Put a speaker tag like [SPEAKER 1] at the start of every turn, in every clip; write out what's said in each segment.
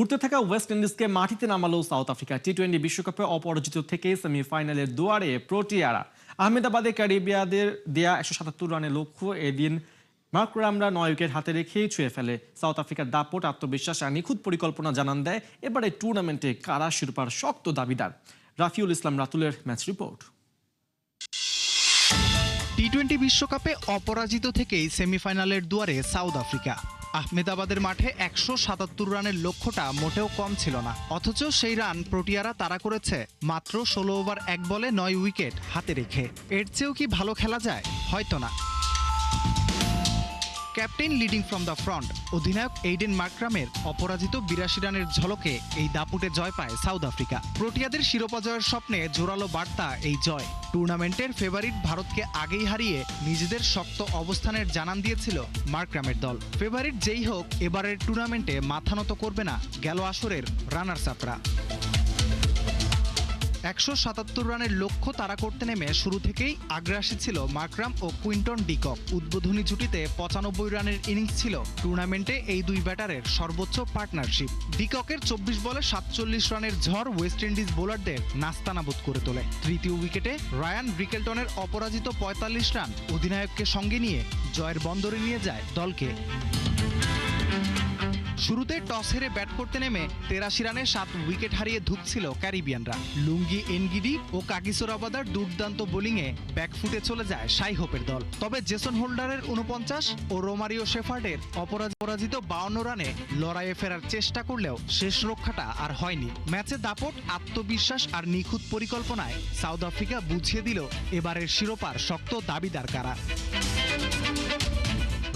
[SPEAKER 1] উঠতে থাকা ওয়েস্ট ইন্ডিজকে মাটিতে নামালো সাউথ আফ্রিকা। টি-20 বিশ্বকাপে অপরাজিত থেকে সেমিফাইনালের দুয়ারে প্রোটিয়ারা। আহমেদাবাদে ক্যারিবিয়াদের দেয়া 177 রানের লক্ষ্য এদিন মার্করামরা 9 উইকেট হাতে রেখেই ছুঁয়ে ফেলে। সাউথ আফ্রিকার দাপট, আত্মবিশ্বাস আর নিখুঁত পরিকল্পনা জানান দেয় এবারে টুর্নামেন্টে কারা শিরোপার শক্ত দাবিদার। রাফিউল ইসলাম রাতুলের ম্যাচ রিপোর্ট।
[SPEAKER 2] টি-20 বিশ্বকাপে অপরাজিত থেকেই সেমিফাইনালের দুয়ারে সাউথ আফ্রিকা। আহমেদাবাদের মাঠে 177 রানের লক্ষ্যটা মোটেও কম ছিল না, অথচ সেই রান প্রোটিয়ারা তাড়া করেছে মাত্র 16 ওভার 1 বলে 9 উইকেট হাতে রেখে। এর চেয়েও কি ভালো খেলা যায়? হয়তো না। Captain leading from the front অধিনায়ক এইডেন মার্করামের অপরাজিত 82 রানের ঝলকে এই দাপুটে জয় পায় সাউথ আফ্রিকা। প্রোটিয়াদের শিরোপা জয়ের স্বপ্নে জোরালো বার্তা এই জয়। টুর্নামেন্টের ফেভারিট ভারতকে আগেই হারিয়ে নিজেদের শক্ত অবস্থানের জানান দিয়েছিল মার্করামের দল। ফেভারিট যেই হোক, এবারের টুর্নামেন্টে মাথা নত করবে না গেল আসরের রানার্স আপরা। 177 রানের লক্ষ্য তাড়া করতে নেমে শুরু থেকেই আগ্রাসী ছিল মার্করাম ও কুইন্টন ডিকক। উদ্বোধনী জুটিতে 95 রানের ইনিংস ছিল টুর্নামেন্টে এই দুই ব্যাটারের সর্বোচ্চ পার্টনারশিপ। ডিককের 24 বলে 47 রানের ঝড় ওয়েস্ট ইন্ডিজ বোলারদের নাস্তানাবুদ করে তোলে। তৃতীয় উইকেটে রায়ান ব্রিকেলটনের অপরাজিত 45 রান অধিনায়ককে সঙ্গে নিয়ে জয়ের বন্দরে নিয়ে যায় দলকে। শুরুতে টস হেরে ব্যাট করতে নেমে 83 রানে 7 উইকেট হারিয়ে ধুঁকছিল ক্যারিবিয়ানরা। লুঙ্গি এনগিডি ও কাগিসো রাবাদার দুর্দান্ত বোলিংয়ে ব্যাকফুটে চলে যায় শাই হোপের দল। তবে জেসন হোল্ডারের 49 ও রোমারিও শেফার্ডের অপরাজিত 52 রানে লড়াইয়ে ফেরার চেষ্টা করলেও শেষ রক্ষাটা আর হয়নি। ম্যাচে দাপট, আত্মবিশ্বাস আর নিখুঁত পরিকল্পনায় সাউথ আফ্রিকা বুঝিয়ে দিল এবারের শিরোপার শক্ত দাবিদার কারা।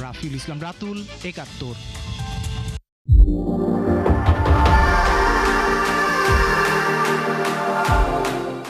[SPEAKER 2] রাফিউল ইসলাম রাতুল, 71।